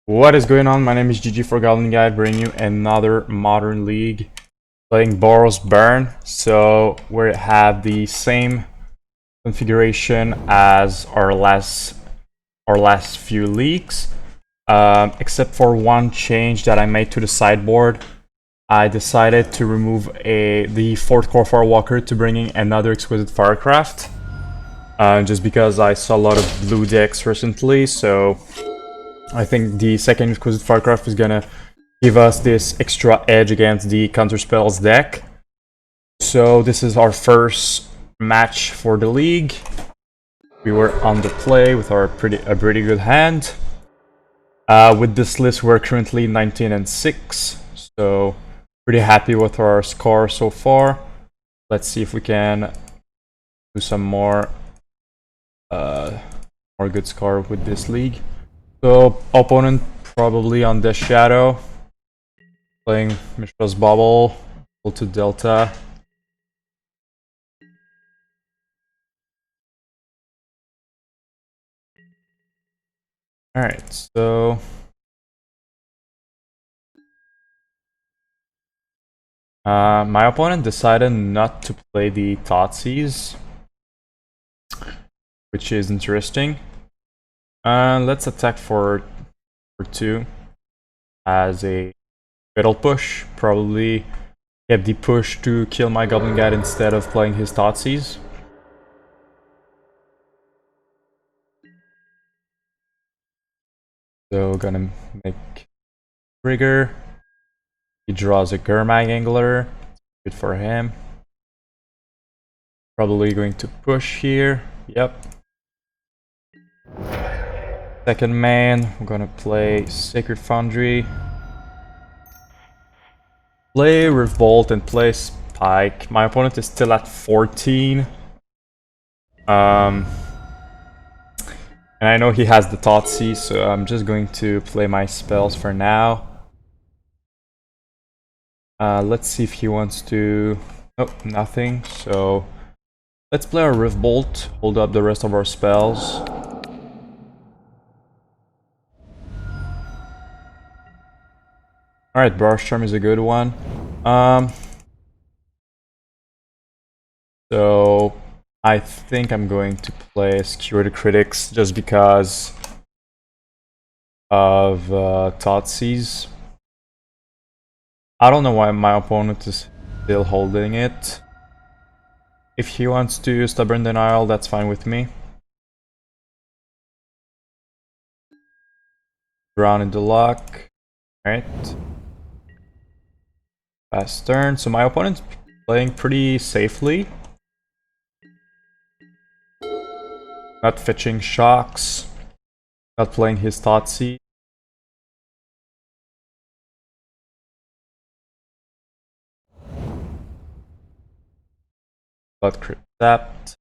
What is going on? My name is ggforgoblinguide, bringing you another modern league playing Boros Burn. So we have the same configuration as our last few leagues, except for one change that I made to the sideboard. I decided to remove the fourth Kor Firewalker to bring in another Exquisite Firecraft, just because I saw a lot of blue decks recently. So I think the second Exquisite Firecraft is gonna give us this extra edge against the counterspells deck. So this is our first match for the league. We were on the play with a pretty good hand. With this list, we're currently 19-6, so pretty happy with our score so far. Let's see if we can do some more good score with this league. So opponent probably on the shadow, playing Mishra's Bubble, equal to Delta. Alright, so my opponent decided not to play the Thoughtseize, which is interesting. Let's attack for 2 as a middle push. Probably get the push to kill my Goblin Guide instead of playing his Thoughtseize. So gonna make trigger. He draws a Gurmag Angler. Good for him. Probably going to push here. Yep. Second man, I'm gonna play Sacred Foundry. Play Revolt and play Spike. My opponent is still at 14. And I know he has the Thoughtseize, so I'm just going to play my spells for now. Let's see if he wants to... Oh, nothing. So let's play our Revolt, hold up the rest of our spells. Alright, Boros Charm is a good one. So I think I'm going to play Skewer the Critics just because of Thoughtseize. I don't know why my opponent is still holding it. If he wants to Stubborn Denial, that's fine with me. Drown in the Lock. Alright. Fast turn. So my opponent's playing pretty safely. Not fetching shocks. Not playing his Thoughtseize. Got crit tapped.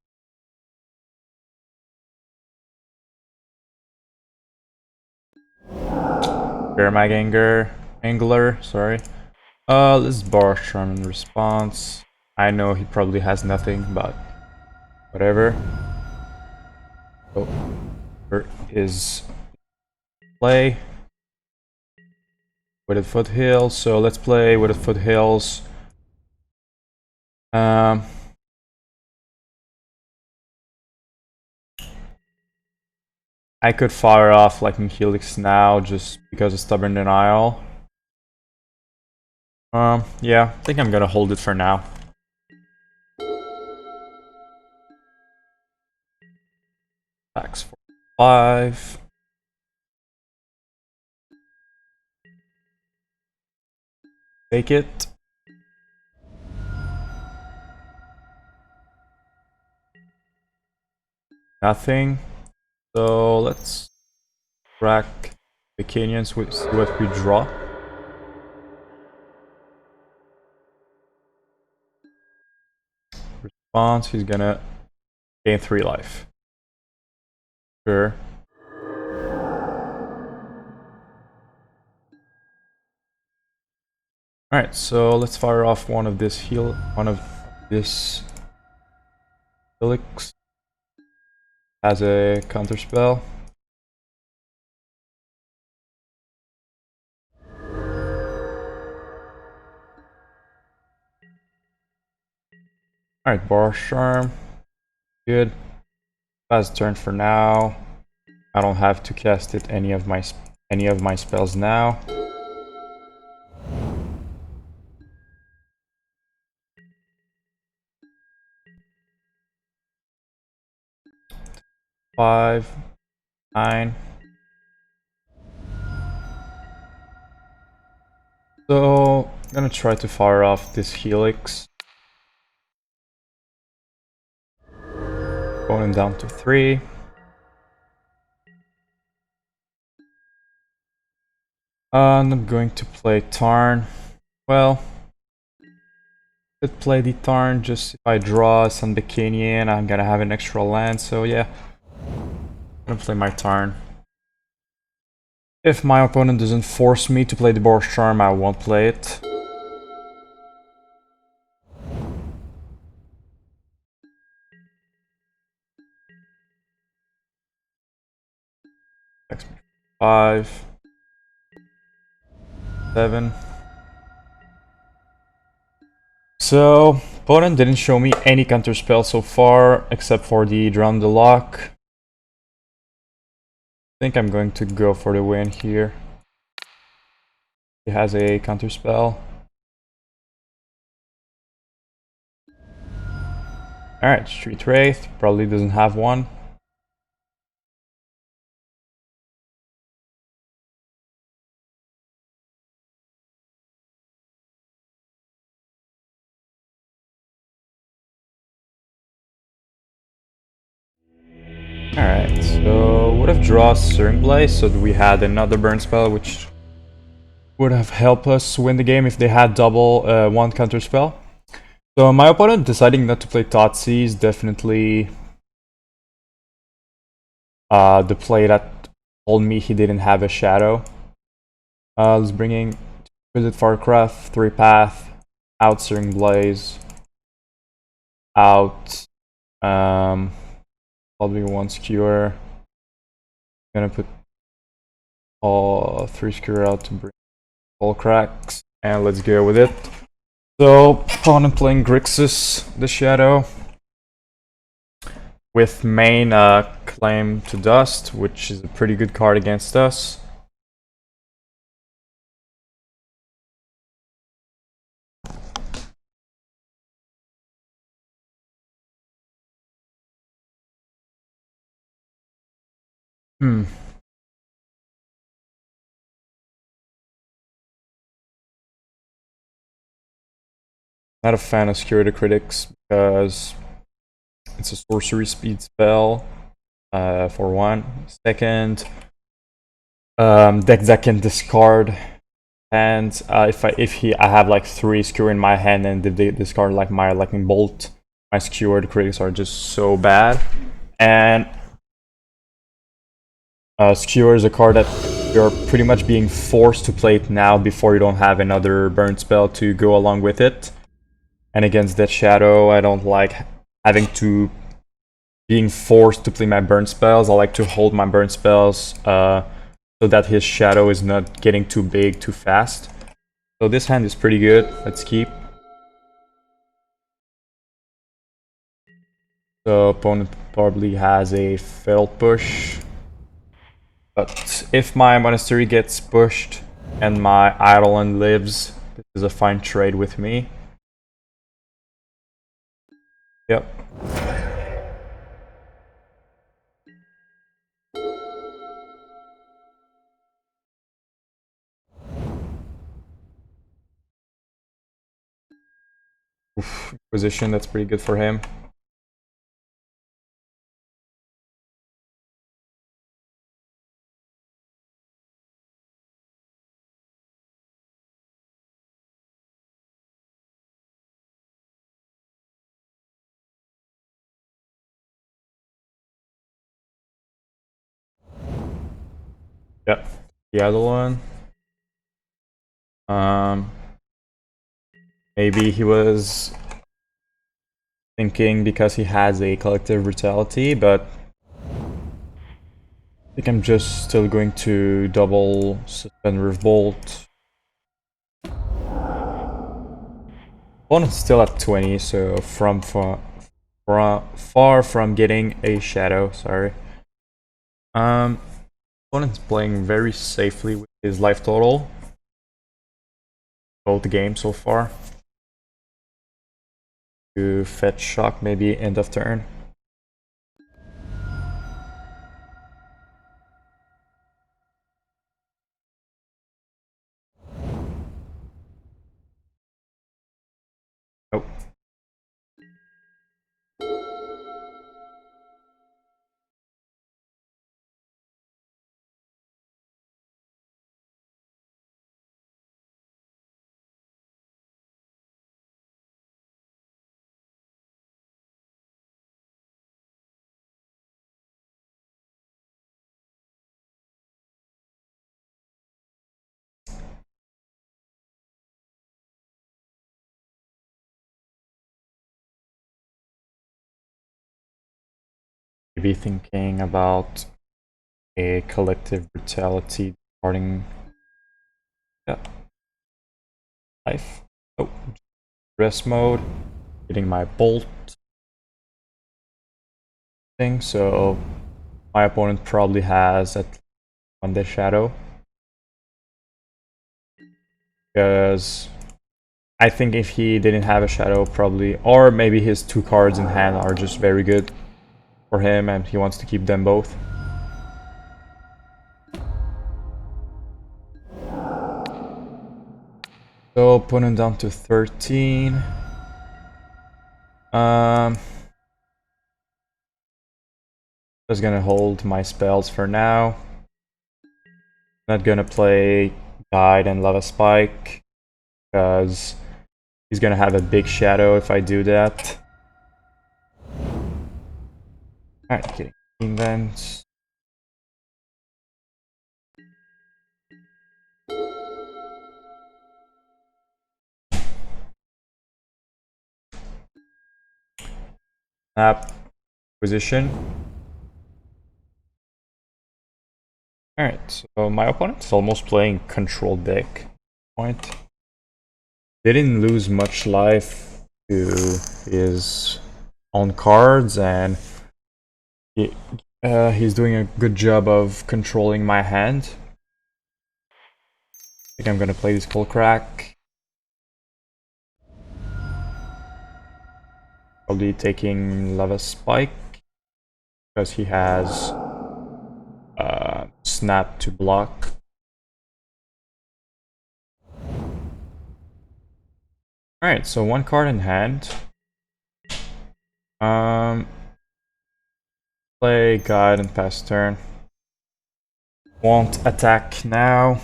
Gurmag Angler, sorry. Let's Boros Charm in response. I know he probably has nothing, but whatever. Oh, here is play. Wooded Foothills, so let's play Wooded Foothills. I could fire off Lightning Helix now just because of Stubborn Denial. Yeah, I think I'm gonna hold it for now. Attacks for 5. Take it. Nothing. So let's crack the canyons with see what we draw. Response, he's gonna gain 3 life. Sure. Alright, so let's fire off one of this Helix as a counter spell. Alright, Boros Charm. Good. Fast turn for now. I don't have to cast it any of my spells now. Five, 9. So I'm gonna try to fire off this Helix. Going down to 3. And I'm going to play Tarn. Well, could play the Tarn just if I draw Sunbaked Canyon, I'm gonna have an extra land, so yeah. I'm gonna play my Tarn. If my opponent doesn't force me to play the Boros Charm, I won't play it. Five, 7. So, opponent didn't show me any counter spell so far, except for the Drown the Lock. I think I'm going to go for the win here. He has a counter spell. Alright, Street Wraith, probably doesn't have one. Alright, so would have drawn Searing Blaze, so we had another burn spell, which would have helped us win the game if they had double one counter spell. So my opponent deciding not to play Thoughtseize, definitely the play that told me he didn't have a shadow. Let's bring in Exquisite Firecraft, 3 path, out Searing Blaze, out probably 1 Skewer. Gonna put all 3 Skewer out to bring Skullcracks, and let's go with it. So, opponent playing Grixis, the Shadow, with main Claim to Dust, which is a pretty good card against us. Not a fan of Skewer the Critics because it's a sorcery speed spell for 1. Second, deck that can discard, and I have like 3 Skewer in my hand and if they discard like my Lightning Bolt, my Skewer the Critics are just so bad. And Skewer is a card that you're pretty much being forced to play it now before you don't have another burn spell to go along with it. And against that Shadow, I don't like being forced to play my burn spells. I like to hold my burn spells so that his Shadow is not getting too big too fast. So this hand is pretty good. Let's keep. So opponent probably has a failed push. But if my Monastery gets pushed and my Eidolon lives, this is a fine trade with me. Yep. Oof, position, that's pretty good for him. Yep, the Eidolon. Maybe he was thinking because he has a collective brutality, but I think I'm just still going to double Suspend Revolt. Opponent's still at 20, so far from getting a shadow, sorry. Opponent's playing very safely with his life total. Both games so far. To fetch shock, maybe end of turn. Nope. Maybe thinking about a collective brutality starting life. Oh, rest mode. Getting my bolt thing, so my opponent probably has at on the shadow. Because I think if he didn't have a shadow, probably, or maybe his 2 cards in hand are just very good for him and he wants to keep them both. So opponent down to 13. Just gonna hold my spells for now. Not gonna play Guide and Lava Spike because he's gonna have a big shadow if I do that. Alright, getting Invent. Snap. Position. Alright, so my opponent's almost playing control deck. Point. Didn't lose much life to his own cards, and he's doing a good job of controlling my hand. I think I'm gonna play this Skullcrack. Probably taking Lava Spike because he has Snap to block. Alright, so 1 card in hand. Play Guide and pass turn. Won't attack now.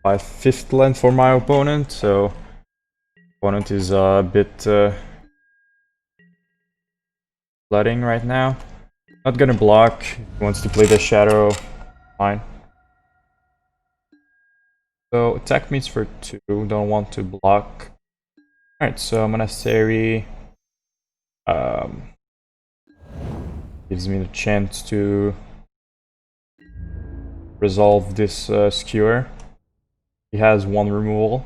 By 5th land for my opponent, so opponent is a bit flooding right now. Not gonna block. He wants to play the shadow. Fine. So attack meets for 2. Don't want to block. Alright, so Monastery gives me the chance to resolve this Skewer. He has 1 removal.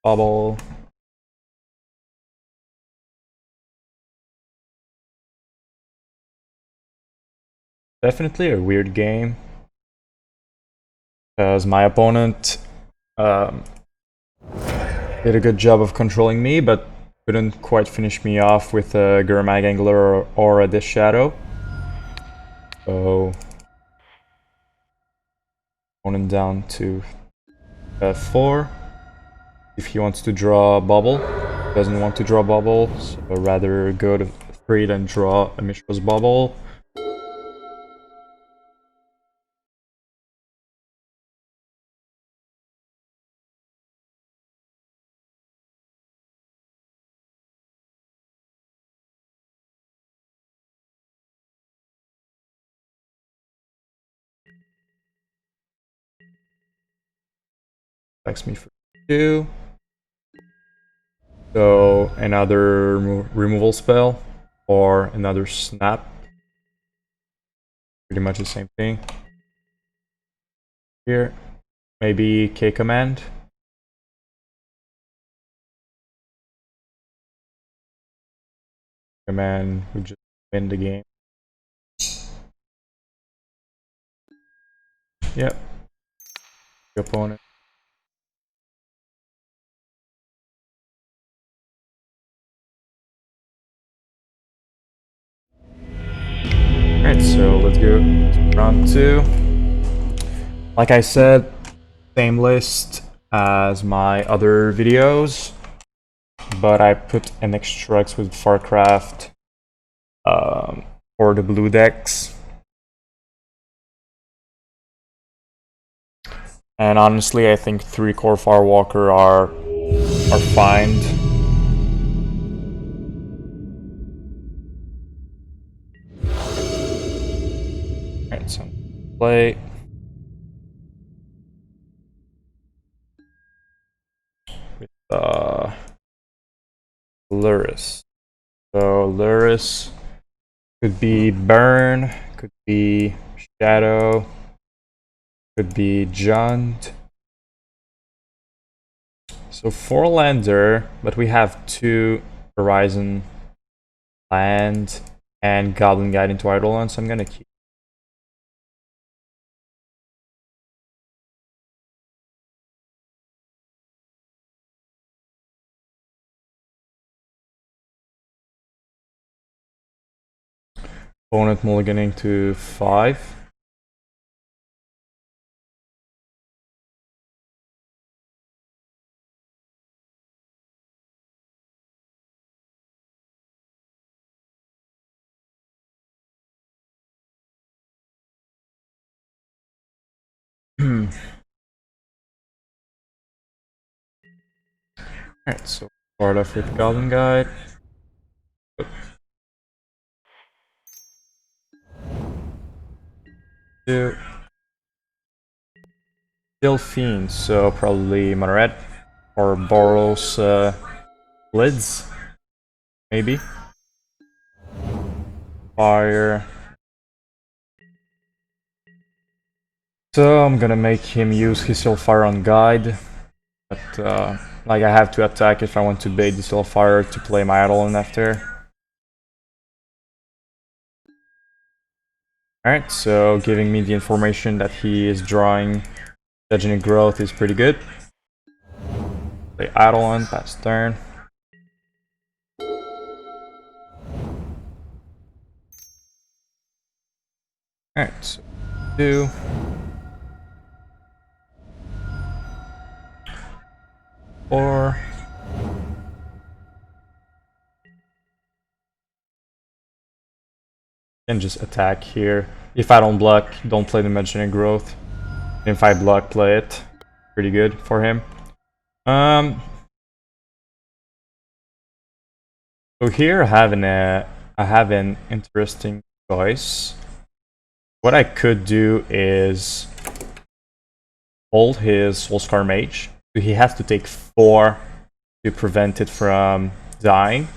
Bubble. Definitely a weird game. Because my opponent did a good job of controlling me, but couldn't quite finish me off with a Gurmag Angler or a Dish Shadow. So opponent down to 4. If he wants to draw a bubble, doesn't want to draw a bubble, so rather go to 3 than draw a Mishra's bubble. Attacks me for 2. So another removal spell or another snap. Pretty much the same thing. Here, maybe K command. Command would just win the game. Yep. The opponent. Alright, so let's go to round 2. Like I said, same list as my other videos, but I put an extra Exquisite Firecraft for the blue decks. And honestly, I think 3 Kor Firewalker are fine. Alright, so play. With Luris. So Luris could be Burn, could be Shadow, could be Jund. So 4-lander, but we have 2 Horizon land and Goblin Guide into Eidolon, so I'm gonna keep. Opponent mulliganing to 5. Alright, so start off with Goblin Guide. Two. Still Fiend, so probably Monaret or Boros Lids, maybe. Fire. So I'm gonna make him use his Fire on Guide, but like I have to attack if I want to bait the Fire to play my Eidolon after. Alright, so giving me the information that he is drawing Legendary Growth is pretty good. Play Eidolon, pass turn. Alright, so 2. Or and just attack here. If I don't block, don't play the Legendary Growth. And if I block, play it. Pretty good for him. So here I have an interesting choice. What I could do is hold his Soulscar Mage. So he has to take 4 to prevent it from dying.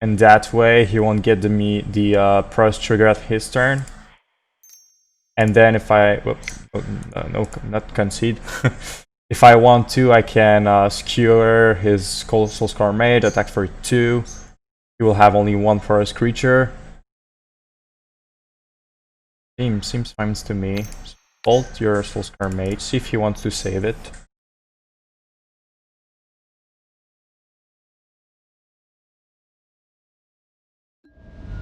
And that way he won't get the price trigger at his turn. And then if I no, not concede. If I want to, I can skewer his Soulscar Mage, attack for 2. He will have only 1 forest creature. Seems fine to me. So ult your Soulscar Mage, see if he wants to save it.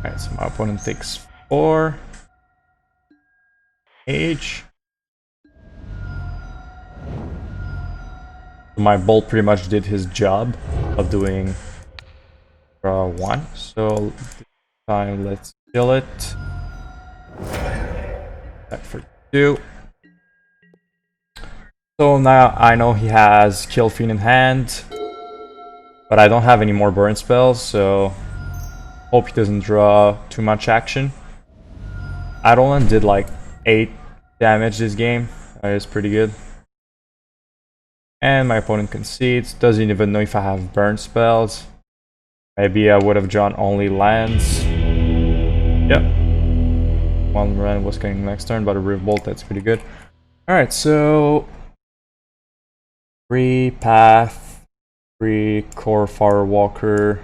Alright, so my opponent takes 4. Mage. My bolt pretty much did his job of doing 1. So this time let's kill it. Back for 2. So now I know he has Kill Fiend in hand, but I don't have any more burn spells, so hope he doesn't draw too much action. Eidolon did like 8 damage this game. That is pretty good. And my opponent concedes, doesn't even know if I have burn spells. Maybe I would have drawn only lands. Yep. One land was coming next turn, but a Revolt, that's pretty good. Alright, so 3 Path, 3 Kor Firewalker.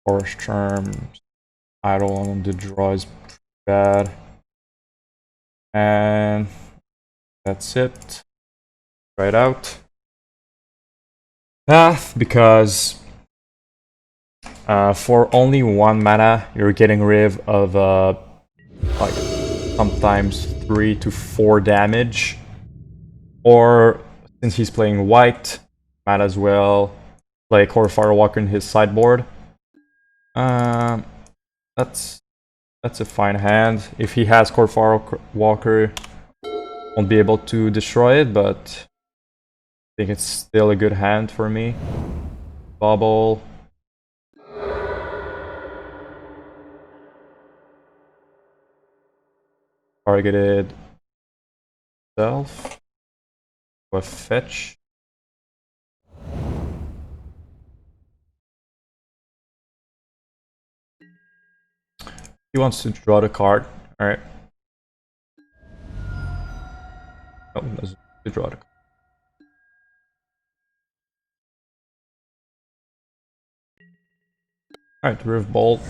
Boros Charm, Eidolon on the draw is pretty bad. And that's it. Try it out. Path, because for only 1 mana, you're getting rid of like sometimes 3 to 4 damage. Or since he's playing white, might as well play Kor Firewalker in his sideboard. That's a fine hand. If he has Kor Firewalker, won't be able to destroy it, but I think it's still a good hand for me. Bubble. Targeted self. A fetch. He wants to draw the card. Alright. No, doesn't draw the card. Alright, Rift Bolt.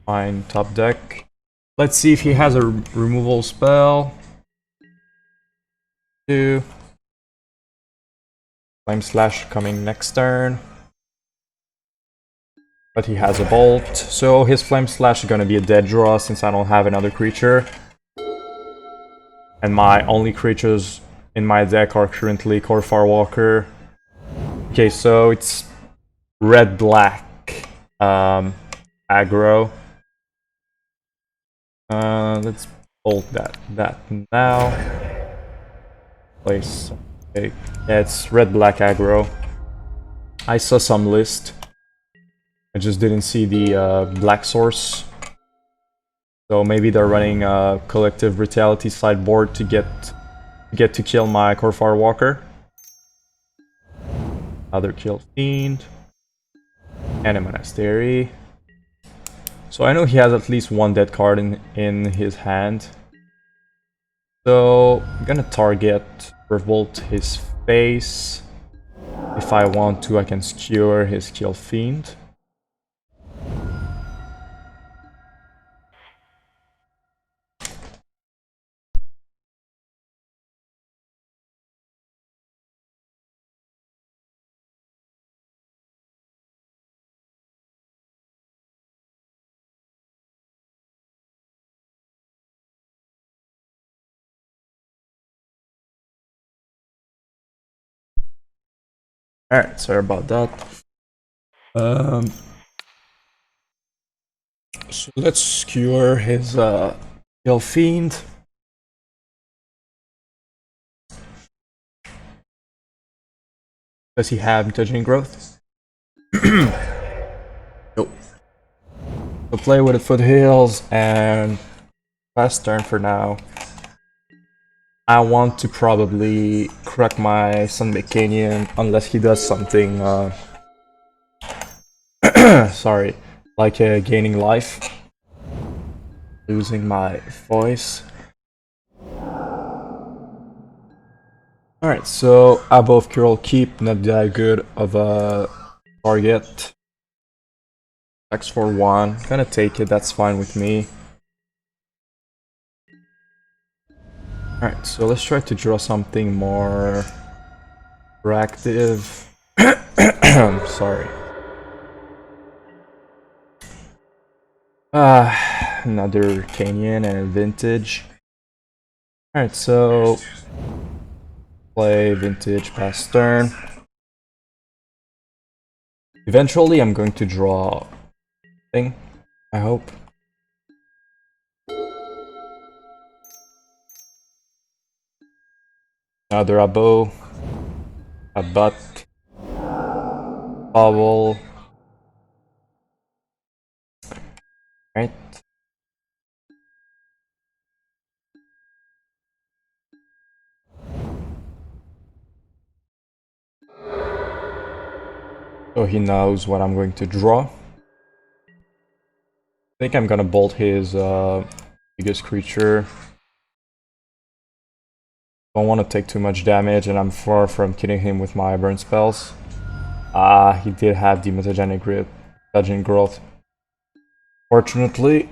Fine, top deck. Let's see if he has a removal spell. 2. Flame Slash coming next turn. But he has a bolt, so his Flame Slash is gonna be a dead draw since I don't have another creature. And my only creatures in my deck are currently Kor Firewalker. Okay, so it's red-black aggro. Let's bolt that now. Place. Okay. Yeah, it's red-black aggro. I saw some list. I just didn't see the black source. So maybe they're running a Collective Brutality sideboard to get to kill my Kor Firewalker. Other kill Fiend. And a Monastery. So I know he has at least one dead card in his hand. So I'm gonna target Revolt his face. If I want to, I can skewer his Kill Fiend. Alright, sorry about that. So let's skewer his Kill Fiend. Does he have Mutagen Growth? Nope. So play Wooded Foothills and last turn for now. I want to probably crack my Sunbaked Canyon unless he does something sorry, like gaining life. Losing my voice. Alright, so above Curl Keep, not that good of a target. X for 1, gonna take it, that's fine with me. Alright, so let's try to draw something more proactive. Sorry. Another Canyon and a Vintage. Alright, so play Vintage past turn. Eventually I'm going to draw thing, I hope. Another Abo, a Butt, Bubble. Right. so he knows what I'm going to draw. I think I'm gonna bolt his biggest creature. Don't want to take too much damage, and I'm far from killing him with my burn spells. He did have the mutagenic growth. Fortunately,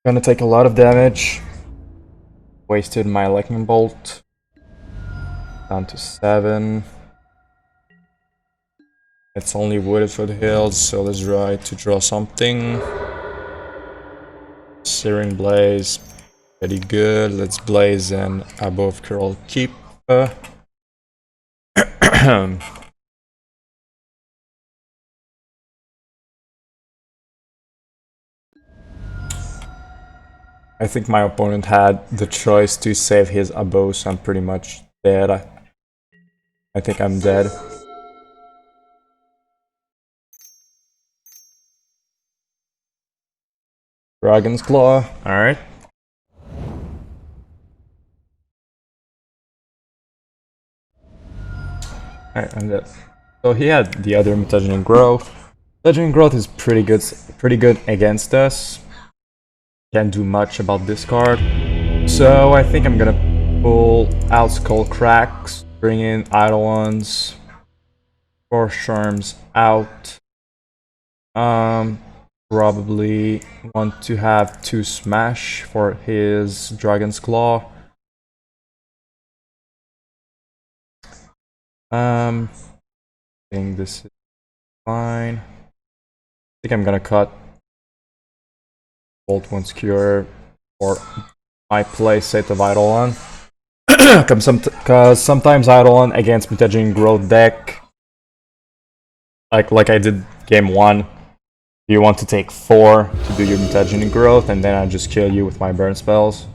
gonna take a lot of damage. Wasted my lightning bolt. Down to 7. It's only Wooded Foothills, so let's try to draw something. Searing Blaze, pretty good. Let's blaze an above curl keep. I think my opponent had the choice to save his abo, so I'm pretty much dead. I think I'm dead. Dragon's Claw, alright. Alright, I'm dead. So he had the other Mutagenic Growth. Mutagenic Growth is pretty good against us. Can't do much about this card. So I think I'm gonna pull out Skullcracks, bring in Eidolons, Boros Charms out. Probably want to have 2 Smash for his Dragon's Claw. I think this is fine. I think I'm gonna cut Bolt 1 Skewer for my play set of Eidolon. Because sometimes Eidolon against Mutagenic Growth deck, like I did game 1, you want to take 4 to do your Mutagenic Growth, and then I just kill you with my burn spells.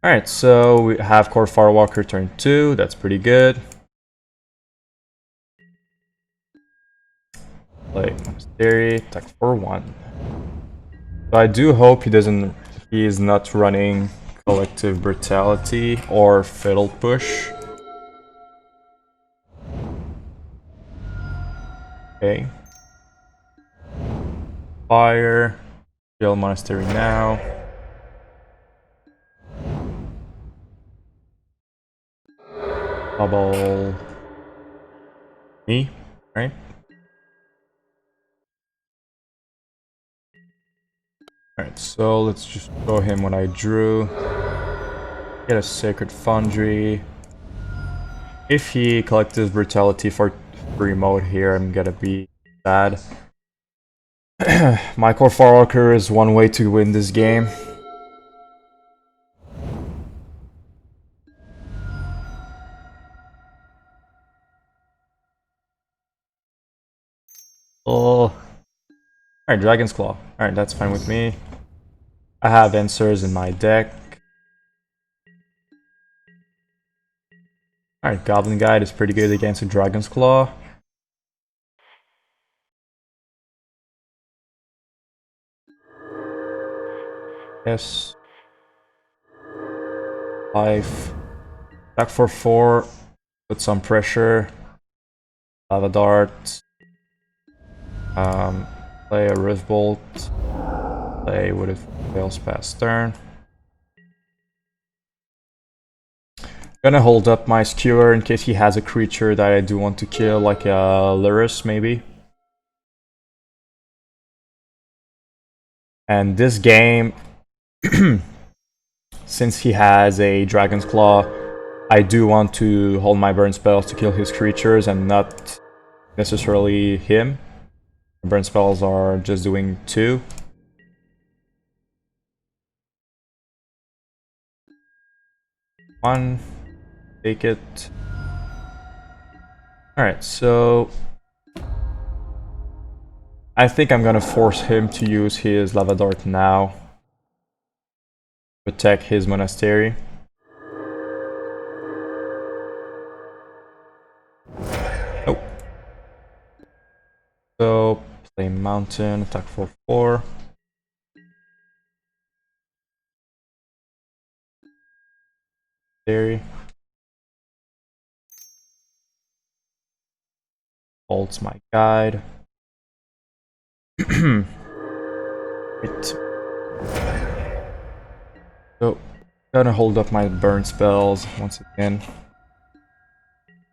Alright, so we have Kor Firewalker turn 2, that's pretty good. Play Monastery, attack for 1. So I do hope he is not running Collective Brutality or Fatal Push. Okay. Fire. Kill Monastery now. Bubble me, right? Alright, so let's just show him what I drew. Get a Sacred Foundry. If he collects Brutality for free mode here, I'm gonna be sad. My Kor Firewalker is one way to win this game. Oh. Alright, Dragon's Claw. Alright, that's fine with me. I have answers in my deck. Alright, Goblin Guide is pretty good against a Dragon's Claw. Yes. 5. Back for 4. Put some pressure. Lava Dart. Play a Rift Bolt. Play Wooded Foothills past turn. Gonna hold up my Skewer in case he has a creature that I do want to kill, like a Lurrus maybe. And this game, since he has a Dragon's Claw, I do want to hold my burn spells to kill his creatures and not necessarily him. Burn spells are just doing 2. One. Take it. Alright, so I think I'm gonna force him to use his Lava Dart now. Protect his Monastery. Nope. So, play Mountain, attack for 4. Theory. Holds my guide. Right. So, gonna hold up my burn spells once again.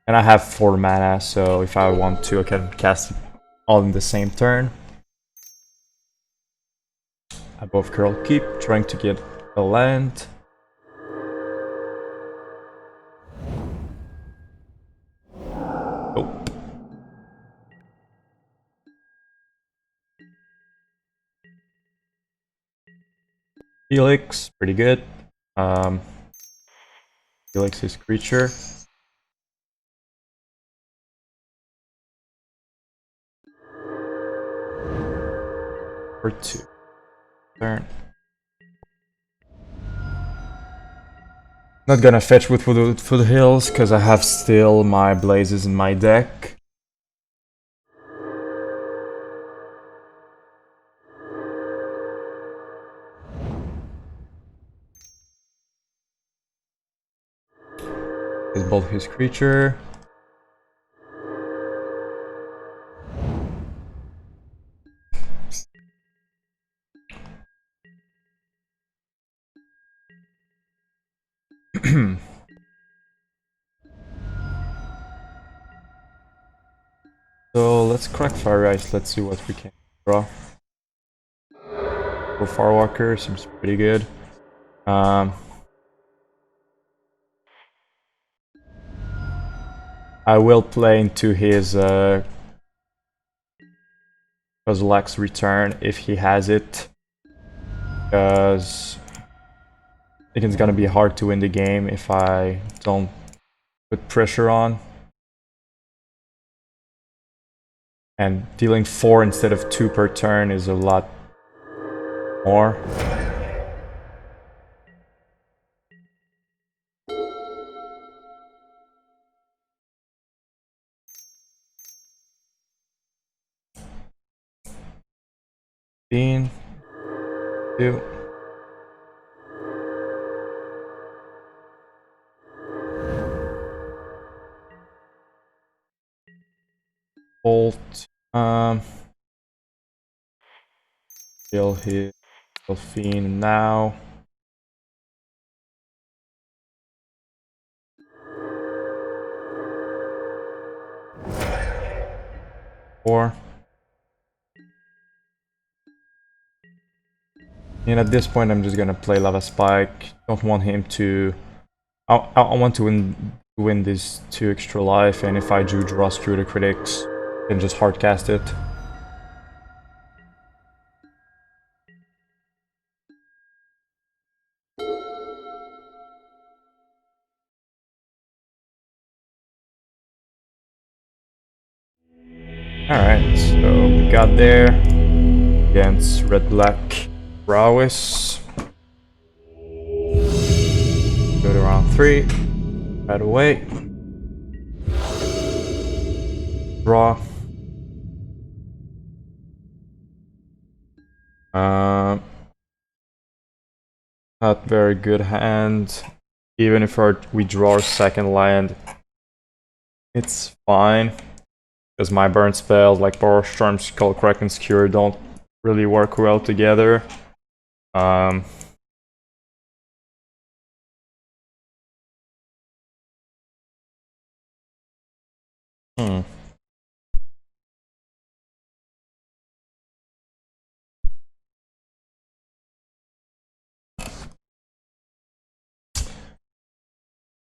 And I have 4 mana, so if I want to, I can cast it all in the same turn. Above Curl Keep, trying to get a land. Nope. Helix, pretty good. Helix is creature. For 2. Turn. Not gonna fetch with Wooded Foothills because I have still my blazes in my deck. Is both his creature. So let's crack Fiery Islet. Let's see what we can draw. Kor Firewalker seems pretty good. I will play into his Kozilek's Return if he has it, because I think it's gonna be hard to win the game if I don't put pressure on. And dealing 4 instead of 2 per turn is a lot more. Two. Bolt. Kill his Fiend now. Four. And at this point, I'm just gonna play Lava Spike. Don't want him to. I want to win this 2 extra life, and if I do draw Skewer the Critics, then just hardcast it. Alright, so we got there against Red Black Prowess. Go to round 3. Right away. Draw. Not very good hand. Even if we draw our second land, it's fine. Because my burn spells like Boros Charm, Skullcrack, and Skewer don't really work well together.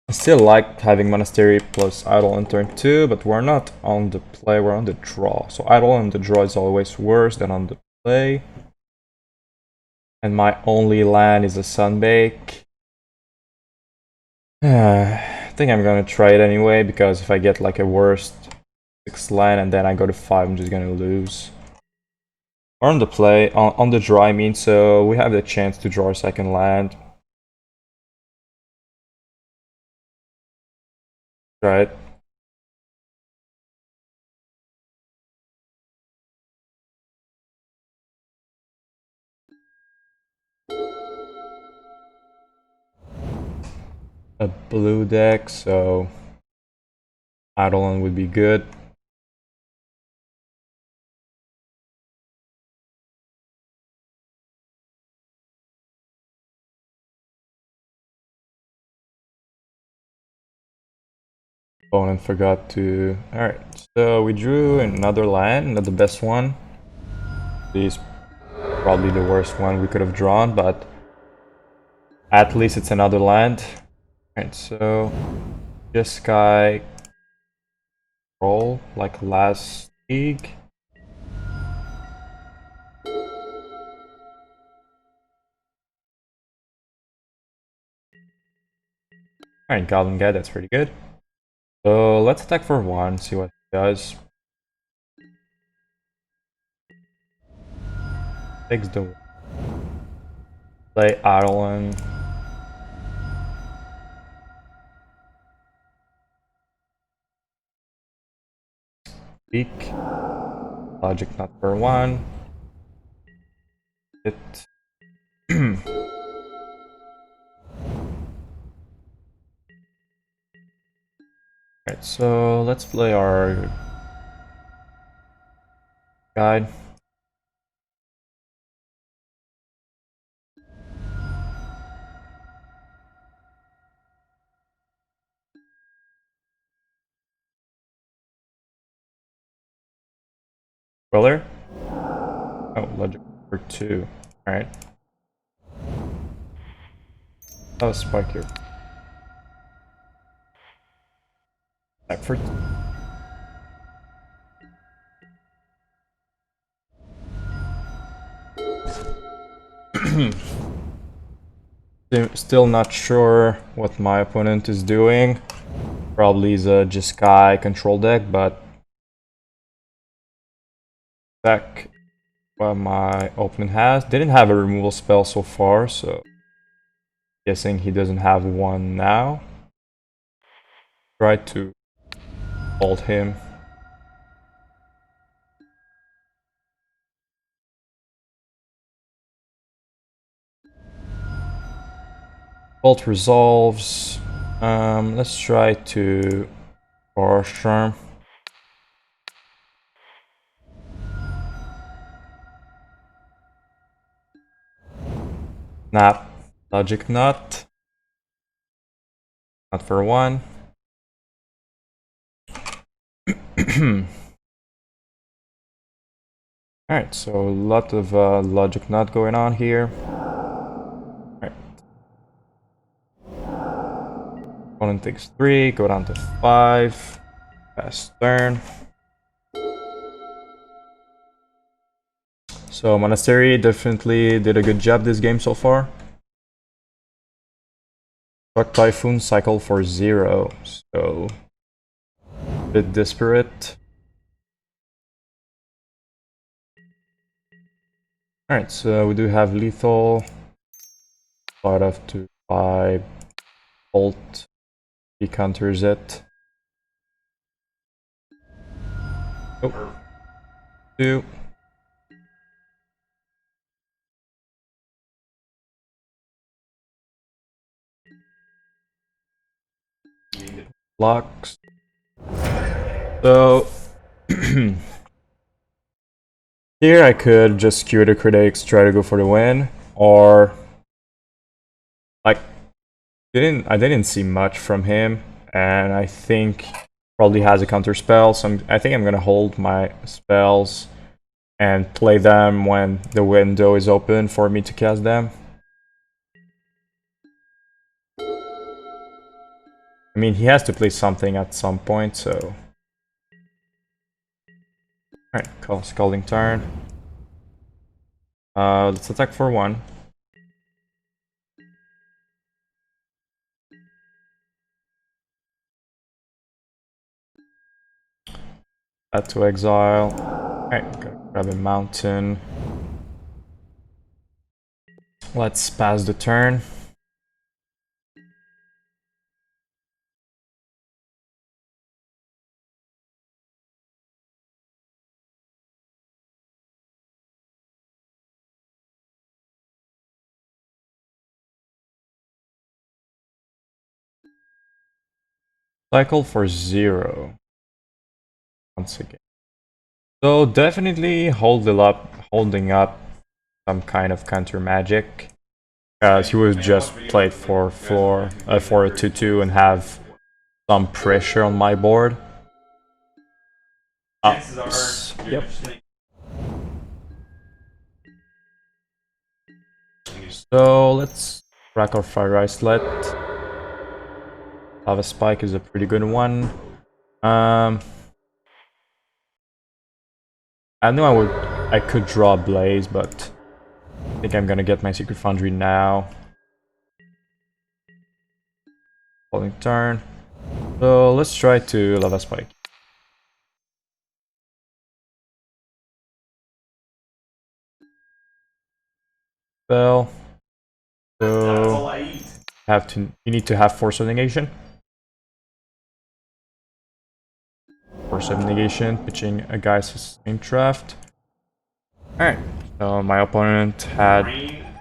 I still like having Monastery plus Eidolon on turn 2, but we're not on the play, we're on the draw. So Eidolon on the draw is always worse than on the play. And my only land is a Sunbake. I think I'm gonna try it anyway, because if I get like a worst 6 land and then I go to 5, I'm just gonna lose. Or on the play, on the draw I mean, so we have the chance to draw a second land. Right. A blue deck, so Eidolon would be good. Opponent forgot to... Alright, so we drew another land, not the best one. This is probably the worst one we could have drawn, but at least it's another land. Alright, so this guy roll like last league. Alright, Goblin guy, that's pretty good. So let's attack for 1, see what he does. Takes the... Play Eidolon. Weak. Logic not for 1. It. Alright, so let's play our guide. Roller? Oh, logic for 2. Alright. Oh, spike here. Back for 2. Still not sure what my opponent is doing. Probably is a Jeskai control deck, but back what my opponent has. Didn't have a removal spell so far, so guessing he doesn't have one now. Try to hold him. Bolt resolves. Let's try to Boros Charm. Snap. Logic not. Not for 1. Alright, so a lot of logic not going on here. Alright. Opponent takes 3, go down to 5. Pass turn. So Monastery definitely did a good job this game so far. Rock Typhoon cycle for 0, so a bit disparate. Alright, so we do have lethal. So I'd have to buy Bolt. He counters it. Oh. 2. Blocks. So here I could just Skewer the Critics, try to go for the win, or like I didn't see much from him, and I think probably has a counter spell, so I think I'm gonna hold my spells and play them when the window is open for me to cast them. I mean, he has to play something at some point, so... Alright, call Scalding Tarn. Let's attack for 1. Add to Exile. Alright, gotta grab a mountain. Let's pass the turn. Cycle for 0. Once again. So definitely holding up some kind of counter magic. As he was just played for a 2/2 and have some pressure on my board. Yep. So let's crack our Fiery Islet. Lava Spike is a pretty good one. I knew I could draw a Blaze, but I think I'm gonna get my Sacred Foundry now. Scalding Tarn. So let's try to Lava Spike. Spell. So you need to have Force of Negation. Force of Negation, pitching a guy's same draft. Alright, so my opponent had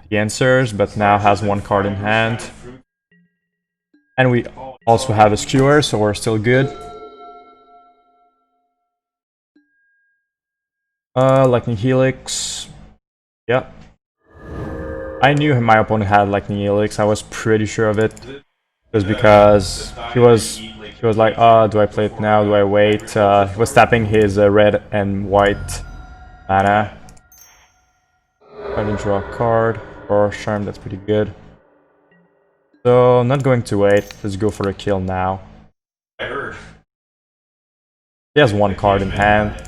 the answers, but now has one card in hand. And we also have a Skewer, so we're still good. Lightning Helix. Yeah. I knew my opponent had Lightning Helix, I was pretty sure of it. Just because he was like, do I play it now, do I wait? He was tapping his red and white mana. I didn't draw a card. Boros Charm, that's pretty good. So, not going to wait, let's go for a kill now. He has one card in hand.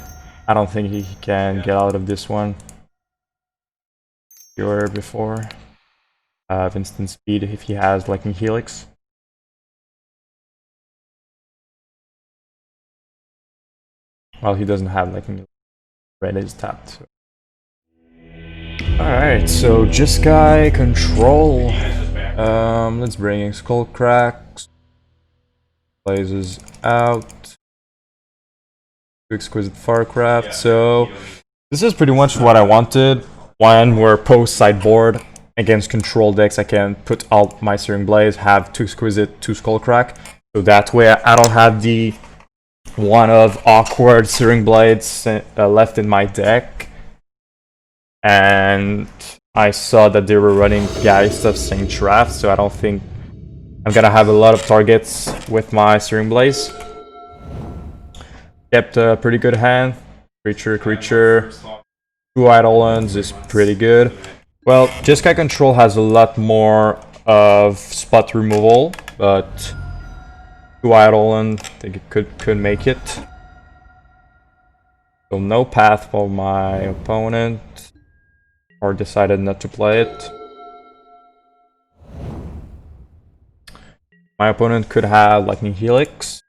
I don't think he can get out of this one. Sure, before. Have instant speed if he has Lightning Helix. Well, he doesn't have Lightning Helix. Red is tapped. So. Alright, so Jeskai control. Let's bring in Skullcrack. Blazes out. Exquisite Firecraft. So this is pretty much what I wanted. When we're post sideboard against control decks, I can put out my Searing Blaze, have 2 Exquisite, 2 Skullcrack. So that way I don't have the one of awkward Searing Blades left in my deck. And I saw that they were running Geist of Saint Draft, so I don't think I'm gonna have a lot of targets with my Searing Blaze. Kept a pretty good hand. Creature. 2 Eidolons is pretty good. Well, Jeskai control has a lot more of spot removal, but 2 Eidolon, I think it could make it. So no path for my opponent. Or decided not to play it. My opponent could have Lightning Helix.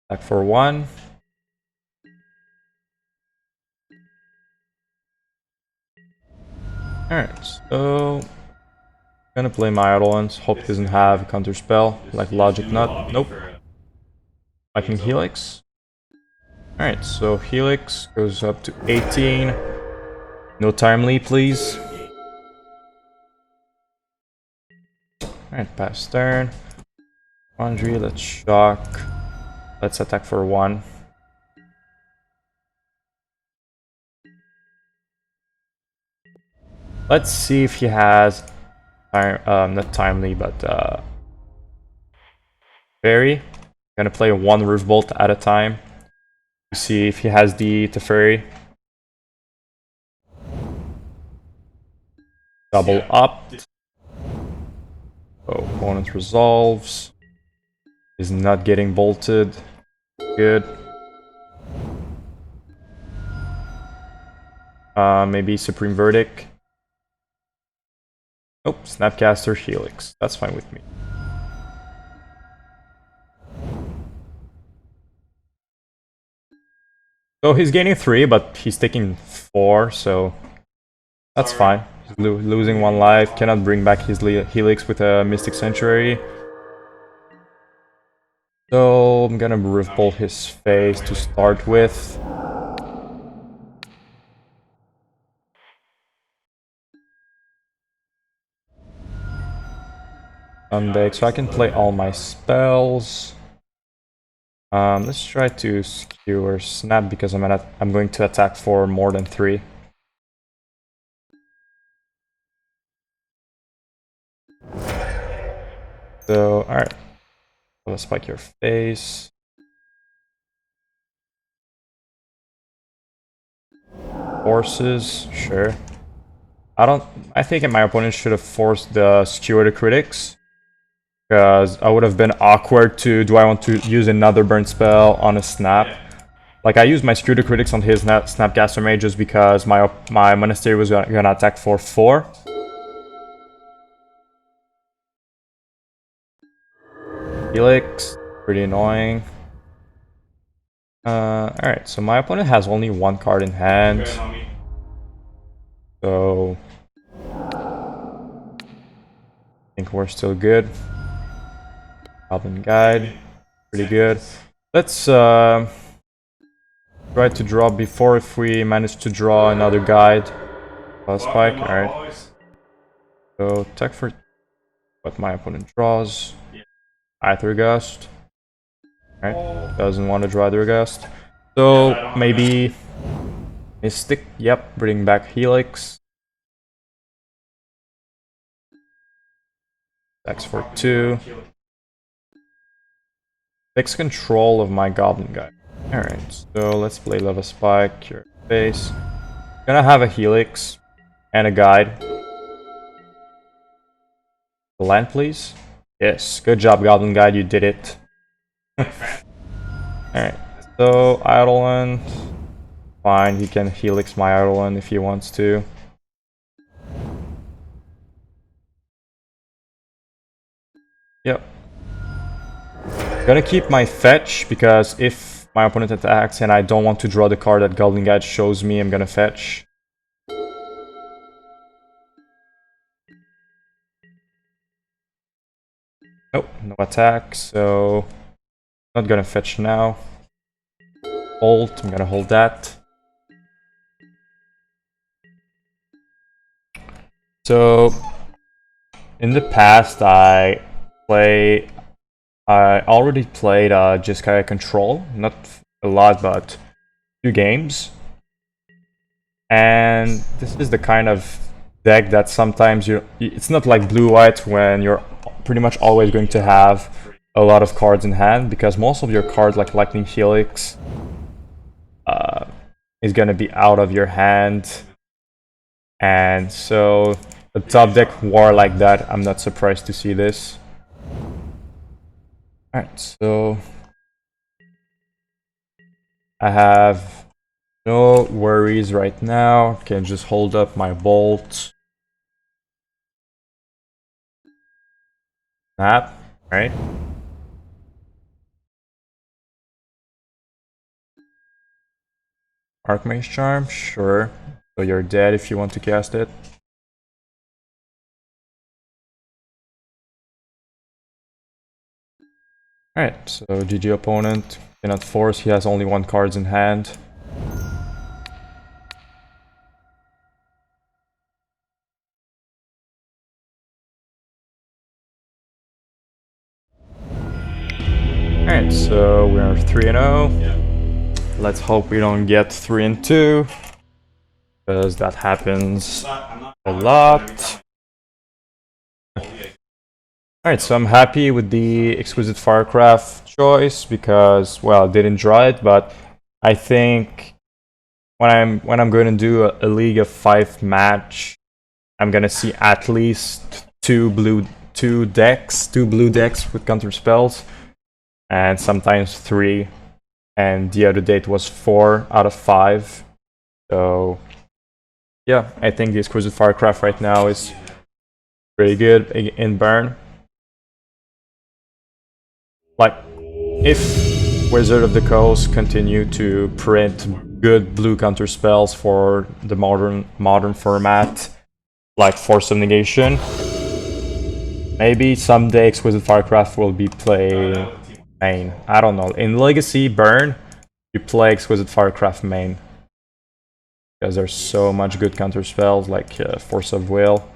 Attack for 1. Alright, so I'm gonna play my Eidolons. Hope he doesn't have a counter spell like Logic Nut. Nope. Lightning Helix. Alright, so Helix goes up to 18. No timely, please. Alright, pass turn. Foundry, let's shock. Let's attack for 1. Let's see if he has not timely, but Fairy. I'm gonna play 1 Roof Bolt at a time to see if he has the Teferi. Double up. Oh, opponent resolves. Is not getting bolted. Good. Maybe Supreme Verdict. Nope, Snapcaster Helix. That's fine with me. So he's gaining 3, but he's taking 4, so that's fine. He's losing 1 life, cannot bring back his Helix with a Mystic Sanctuary. So I'm gonna Roof Bolt his face to start with. Sunbaked, so I can play all my spells. Let's try to Skewer Snap because I'm going to attack for more than 3. So, alright. Let's spike your face. Forces, sure. I think my opponent should have forced the Skewer the Critics. Because I would have been awkward to, do I want to use another burn spell on a snap? Like, I used my Skewer the Critics on his Snapcaster Mage just because my Monastery was gonna attack for 4. Helix, pretty annoying. Alright, so my opponent has only 1 card in hand. So I think we're still good. Goblin Guide, pretty good. Let's try to draw before if we manage to draw another guide. Spike, alright. So attack for what my opponent draws. Aether Gust. Alright, doesn't want to draw Aether Gust. So maybe Mystic, yep, bring back Helix. Attacks for 2. Takes control of my Goblin guy. Alright, so let's play Lava Spike, your face. Gonna have a Helix and a guide. Land, please. Yes, good job, Goblin Guide, you did it. Alright, so Eidolon. Fine, he can Helix my Eidolon if he wants to. Yep. Gonna keep my fetch because if my opponent attacks and I don't want to draw the card that Goblin Guide shows me, I'm gonna fetch. Nope, no attack, so not gonna fetch now. Hold, I'm gonna hold that. So in the past I already played Jeskai Control, not a lot but 2 games. And this is the kind of deck that sometimes it's not like blue-white when you're pretty much always going to have a lot of cards in hand, because most of your cards like Lightning Helix is gonna be out of your hand. And so a top deck war like that, I'm not surprised to see this. Alright, so I have no worries right now. Can just hold up my bolt. Snap, right? Archmage Charm, sure. So you're dead if you want to cast it. Alright, so GG opponent. Cannot force, he has only 1 card in hand. Alright, so we're 3-0. Let's hope we don't get 3-2. Because that happens a lot. Alright, so I'm happy with the Exquisite Firecraft choice because, well, I didn't draw it, but I think when I'm going to do a League of 5 match, I'm gonna see at least two blue decks with counter spells, and sometimes 3. And the other day it was 4 out of 5. So yeah, I think the Exquisite Firecraft right now is pretty good in burn. Like, if Wizard of the Coast continue to print good blue counter spells for the modern format, like Force of Negation, maybe someday Exquisite Firecraft will be played main. I don't know. In Legacy Burn, you play Exquisite Firecraft main. Because there's so much good counter spells like Force of Will.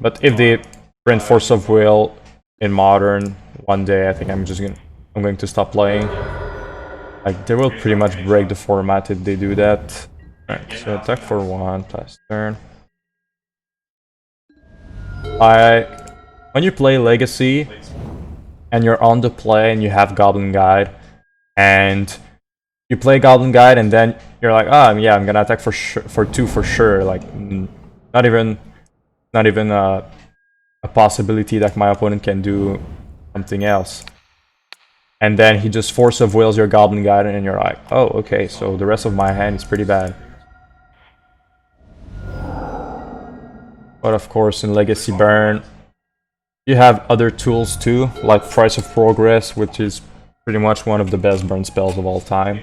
But if they print Force of Will in modern, one day I think I'm going to stop playing. Like, they will pretty much break the format if they do that. Alright, so attack for 1, pass turn. When you play Legacy, and you're on the play and you have Goblin Guide, and you play Goblin Guide, and then you're like, oh yeah, I'm gonna attack for 2 for sure. Like, not even a possibility that my opponent can do something else. And then he just force of wills your Goblin Guide, and you're like, oh, okay, so the rest of my hand is pretty bad. But of course, in Legacy Burn, you have other tools too, like Price of Progress, which is pretty much one of the best burn spells of all time.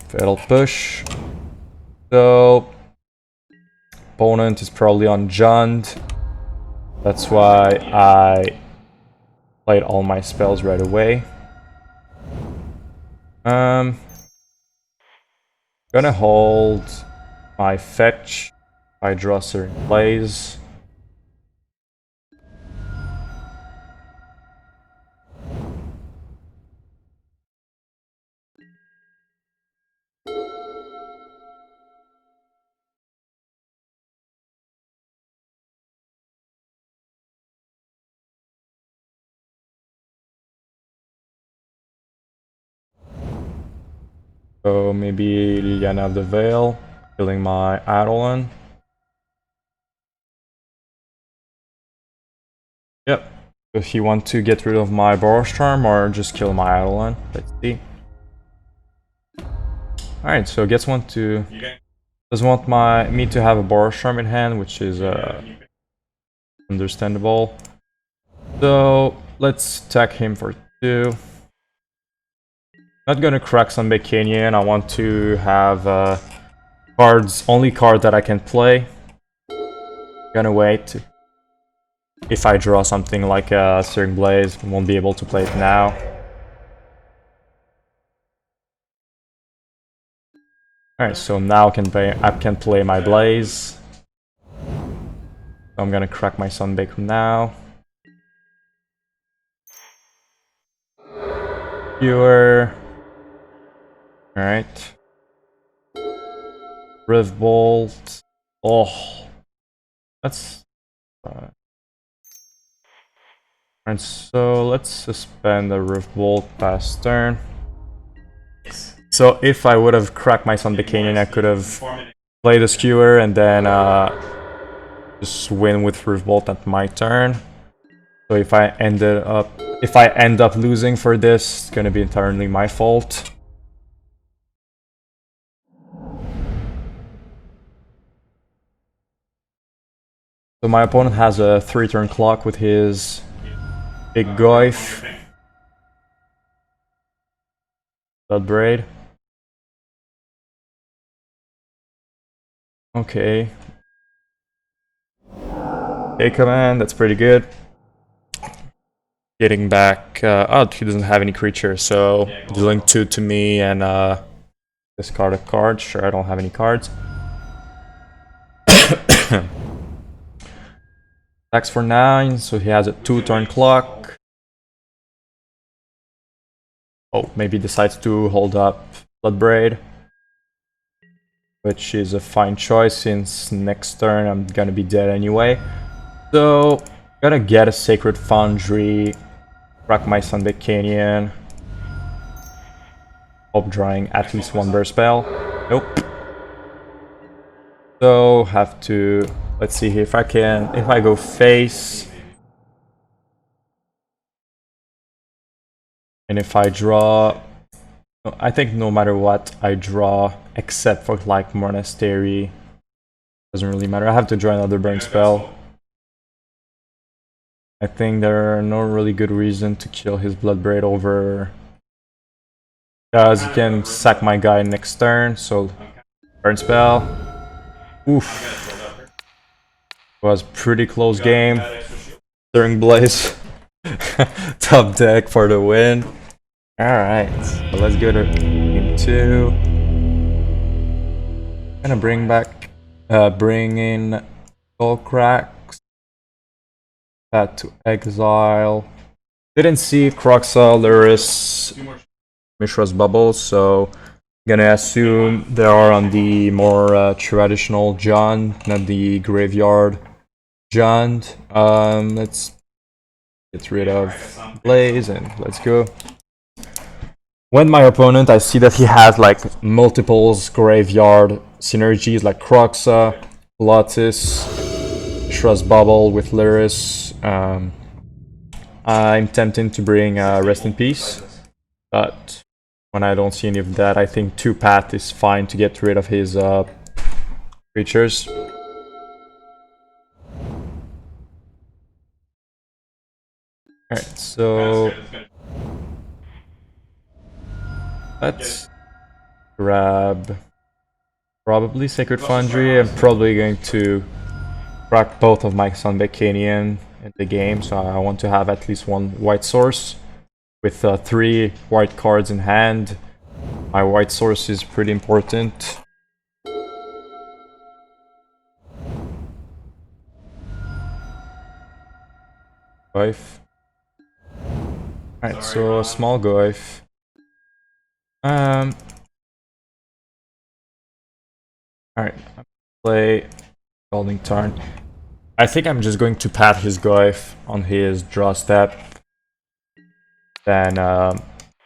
Fatal Push. So, opponent is probably on Jund. That's why I played all my spells right away. Gonna hold my fetch. I draw Searing Blaze. So maybe Liliana of the Veil, killing my Eidolon. Yep. If you want to get rid of my Boros Charm or just kill my Eidolon, let's see. Alright, so doesn't want me to have a Boros Charm in hand, which is understandable. So let's attack him for 2. Not gonna crack Sunbaked Canyon. I want to have only card that I can play. Gonna wait. If I draw something like a Searing Blaze, won't be able to play it now. Alright, so now I can play my Blaze. So I'm gonna crack my Sunbaked now. Skewer. Alright. Rift Bolt. Oh. That's... and so let's suspend the Rift Bolt past turn. So if I would have cracked my Sunbaked Canyon, I could have played the Skewer and then just win with Rift Bolt at my turn. So if I end up losing for this, it's gonna be entirely my fault. So my opponent has a 3-turn clock with his big Goif. Bloodbraid. Okay. Okay, command, that's pretty good. Getting back... oh, he doesn't have any creatures, so dealing 2 to me and discard a card. Sure, I don't have any cards. Attacks for 9, so he has a 2-turn clock. Oh, maybe decides to hold up Bloodbraid, which is a fine choice since next turn I'm gonna be dead anyway. So, gonna get a Sacred Foundry, crack my Sunbaked Canyon. Hope drawing at least 1 burst spell. Nope. So, have to... let's see if I go face. And if I draw... I think no matter what I draw, except for like Monastery, doesn't really matter. I have to draw another burn spell. I think there are no really good reason to kill his Bloodbraid over... because he can sack my guy next turn, so burn spell. Oof. Was pretty close game. Searing Blaze. Top deck for the win. Alright, so let's go to game 2. Gonna bring in Skullcrack. That to Exile. Didn't see Croxa, Luris, Mishra's Bubbles, so gonna assume they are on the more traditional John, not the graveyard Jund. Let's get rid of Blaze and let's go. When my opponent, I see that he has like multiples graveyard synergies like Croxa, Lotus, Trust Bubble with Lyris. I'm tempted to bring Rest in Peace, but when I don't see any of that, I think 2-path is fine to get rid of his creatures. Alright, so let's grab probably Sacred Foundry. I'm probably going to crack both of my Sunbaked Canyon in the game, so I want to have at least one white source with 3 white cards in hand. My white source is pretty important. Goif. Alright, so a small Goif. Alright, play Scalding Tarn. I think I'm just going to pat his Goif on his draw step. Then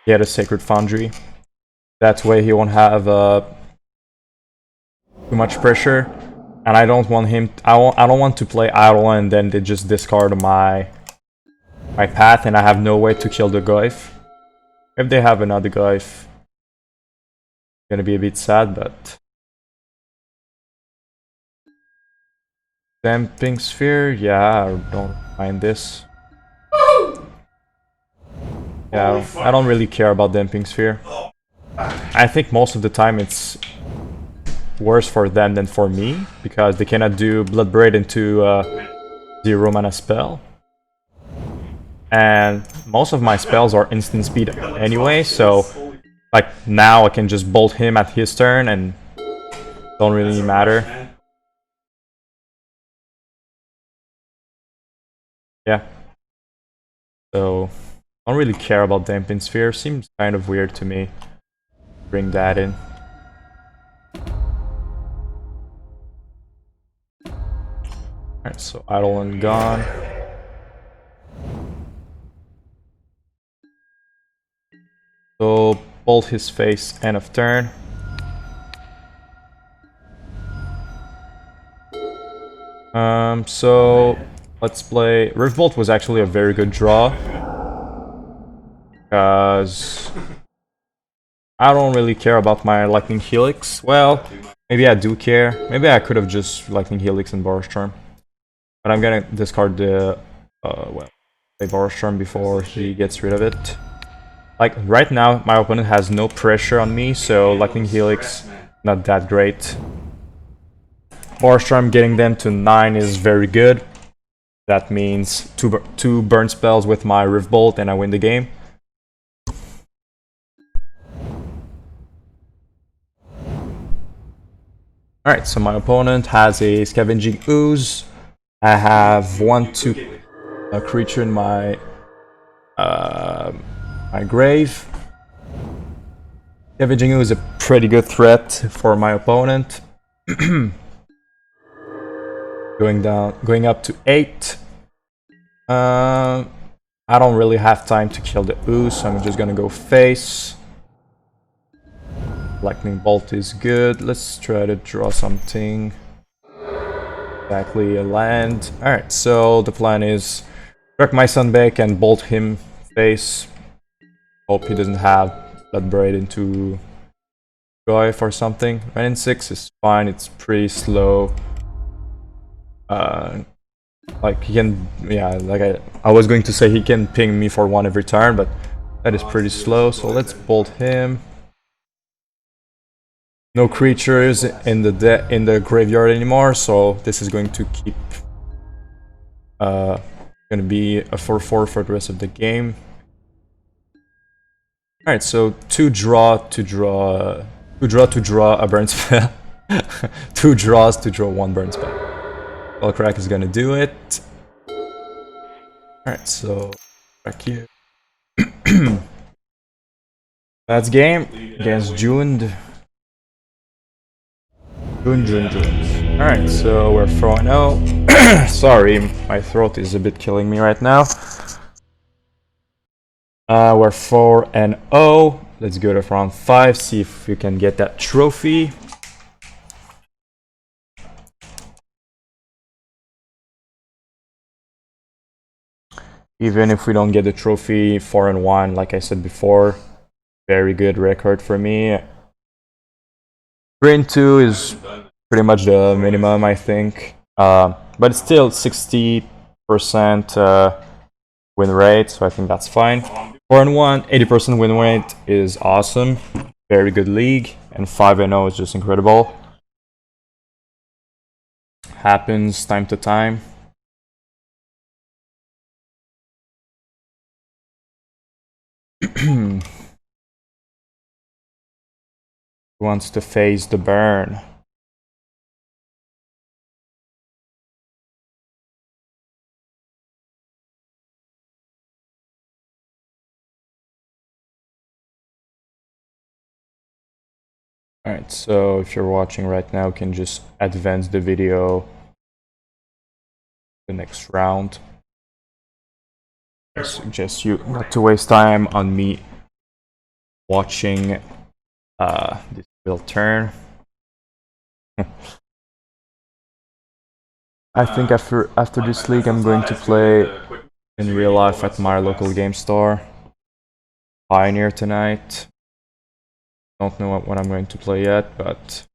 get a Sacred Foundry. That way he won't have too much pressure. And I don't want him. I don't want to play Eidolon and then they just discard my path, and I have no way to kill the Goif. If they have another Goif, gonna be a bit sad, but Damping Sphere, yeah, I don't mind this. Yeah, I don't really care about Damping Sphere. I think most of the time it's worse for them than for me, because they cannot do Bloodbraid into 0 mana spell. And most of my spells are instant speed anyway, so like now I can just bolt him at his turn and don't really matter. Yeah. So I don't really care about Damping Sphere. Seems kind of weird to me. Bring that in. Alright, so Eidolon gone. So bolt his face end of turn. So let's play. Riftbolt was actually a very good draw, because I don't really care about my Lightning Helix. Well, maybe I do care. Maybe I could have just Lightning Helix and Boros Charm, but I'm gonna discard the well, play Boros Charm before he gets rid of it. Like right now, my opponent has no pressure on me, so Lightning Helix not that great. Boros Charm getting them to 9 is very good. That means two burn spells with my Riftbolt and I win the game. Alright, so my opponent has a Scavenging Ooze. I have 1/2 creature in my my grave. Scavenging Ooze is a pretty good threat for my opponent. Going up to 8. I don't really have time to kill the Ooze, so I'm just gonna go face. Lightning Bolt is good. Let's try to draw something. Exactly, a land. Alright, so the plan is crack my Sunbake and bolt him face. Hope he doesn't have Bloodbraid into Goif or something. 9 and 6 is fine, it's pretty slow. Like he can, yeah, like I was going to say he can ping me for 1 every turn, but that is pretty slow, so let's bolt him. No creatures in the graveyard anymore, so this is going to keep gonna be a 4/4 for the rest of the game. Alright, so 2 draw to draw a burn spell. 2 draws to draw 1 burn spell. Skullcrack is gonna do it. Alright, so back here. That's game against Jund. Jund. Alright, so we're 4-0. Sorry, my throat is a bit killing me right now. We're 4-0. Let's go to round 5, see if we can get that trophy. Even if we don't get the trophy, 4-1, like I said before, very good record for me. Green 2 is pretty much the minimum, I think. But it's still 60% win rate, so I think that's fine. 4-1, 80% win rate is awesome. Very good league, and 5-0 is just incredible. Happens time to time. Wants to face the burn. Alright, so if you're watching right now, you can just advance the video the next round. I suggest you not to waste time on me watching this will turn. I think after this league, I'm going to play in real life at my local game store. Pioneer tonight. Don't know what I'm going to play yet, but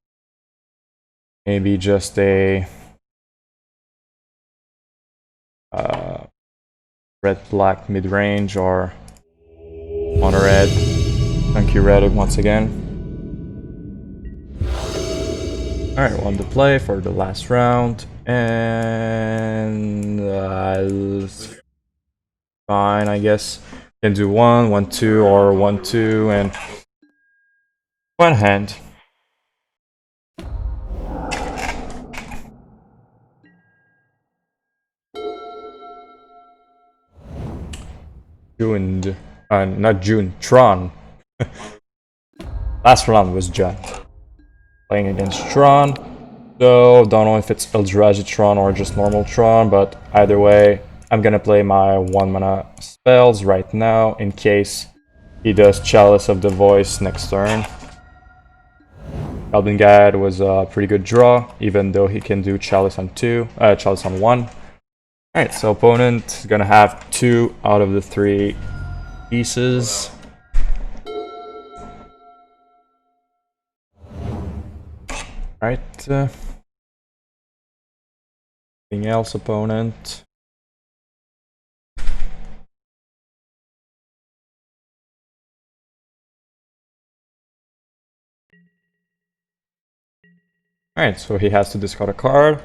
maybe just a red-black mid-range or mono-red, chunky red once again. Alright, one to play for the last round, and fine, I guess. Can do 1, 1, 2, or 1, 2, and one hand. June, not June, Tron. Last round was John. Playing against Tron. So, don't know if it's Eldrazi Tron or just normal Tron, but either way, I'm gonna play my 1 mana spells right now in case he does Chalice of the Voice next turn. Goblin was a pretty good draw, even though he can do Chalice on Chalice on 1. Alright, so opponent is gonna have 2 out of the 3 pieces. Alright. Anything else, opponent? Alright, so he has to discard a card.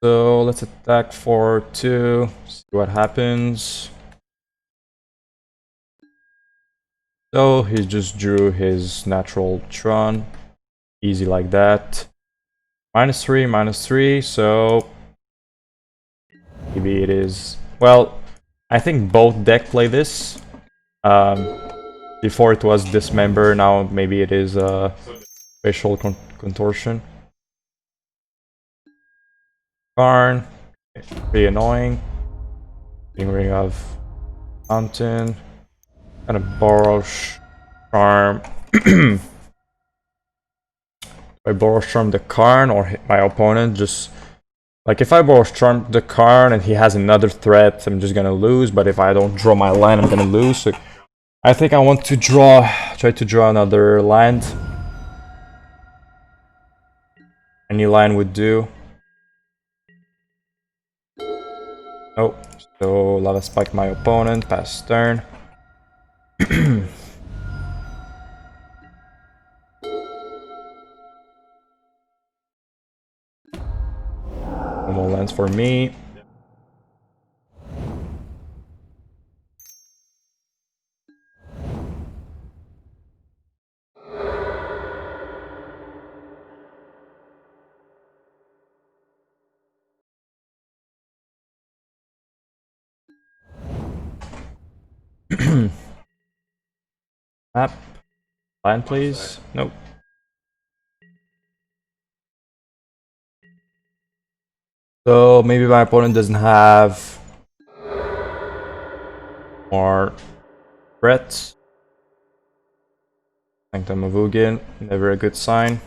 So let's attack for 2, see what happens. So he just drew his natural Tron, easy like that. -3, so maybe it is. Well, I think both deck play this. Before it was Dismember, now maybe it is Facial Contortion. Tarn, pretty annoying. Getting rid of Mountain. Kind of Boros Charm. I Boros Charm the Karn or hit my opponent, just like if I Boros Charm the Karn and he has another threat, I'm just gonna lose, but if I don't draw my land, I'm gonna lose. So I think I want to try to draw another land. Any line would do. Oh, so Lava Spike my opponent, pass turn. No more lands for me. Map. Land, please. Nope. So maybe my opponent doesn't have more threats. Sanctum of Ugin, never a good sign.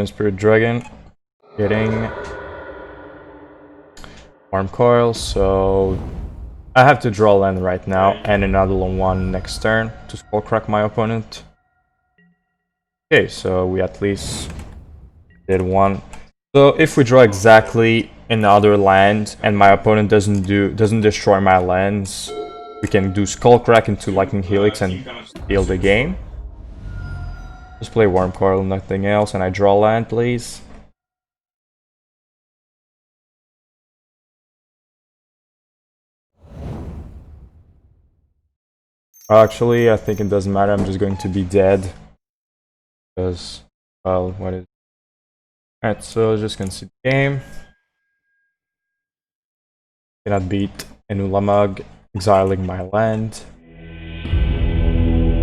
Spirit Dragon, getting Warm Coil, so I have to draw land right now and another one next turn to Skullcrack my opponent. Okay, so we at least did one. So if we draw exactly another land and my opponent doesn't destroy my lands, we can do Skullcrack into Lightning Helix and steal the game. Just play Worm Coil, nothing else, and I draw land, please. Actually, I think it doesn't matter, I'm just going to be dead. Because, well, what is... Alright, so just concede the game. Cannot beat Enulamug, exiling my land.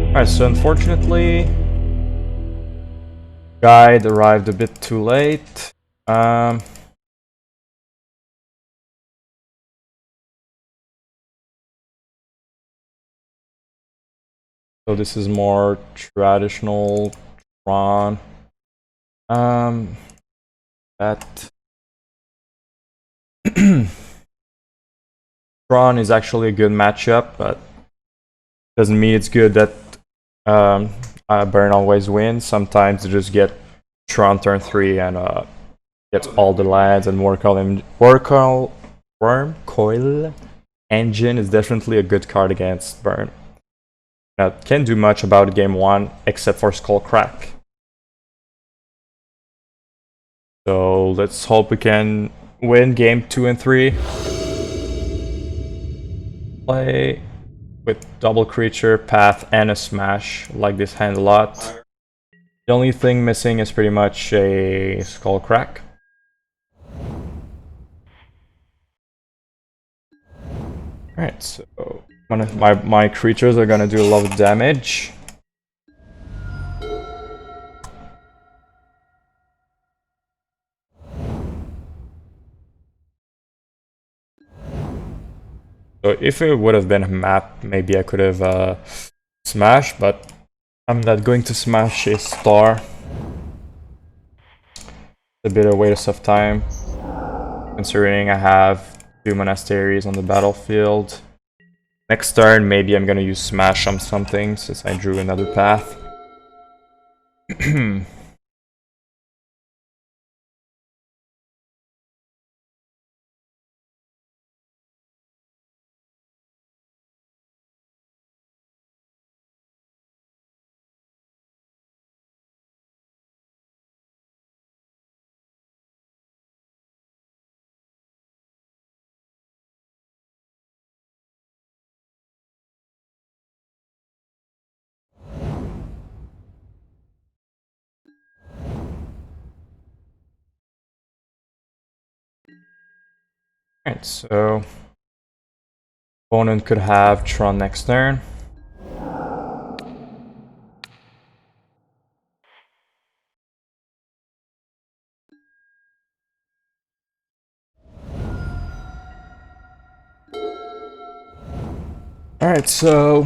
Alright, so unfortunately, Guide arrived a bit too late. So this is more traditional Tron. That Tron is actually a good matchup, but doesn't mean it's good that Burn always wins. Sometimes you just get Tron turn 3 and gets all the lands, and Worm Coil Engine is definitely a good card against Burn. Now, can't do much about game 1 except for Skullcrack. So let's hope we can win game 2 and 3. Play with double creature, path, and a smash. Like this hand a lot. The only thing missing is pretty much a Skullcrack. Alright, so my creatures are gonna do a lot of damage. So if it would have been a map, maybe I could have smashed, but I'm not going to smash a star. It's a bit of a waste of time, considering I have 2 monasteries on the battlefield. Next turn, maybe I'm gonna use smash on something, since I drew another path. Alright, so opponent could have Tron next turn. Alright, so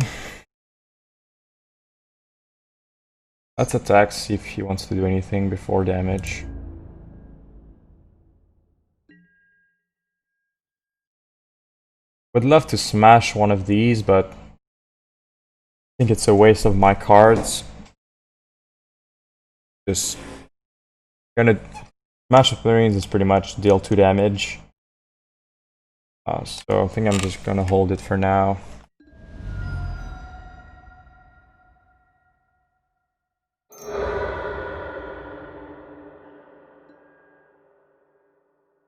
let's attack, see if he wants to do anything before damage. Would love to smash one of these, but I think it's a waste of my cards. Just gonna smash Smithereens is pretty much deal 2 damage. So I think I'm just gonna hold it for now.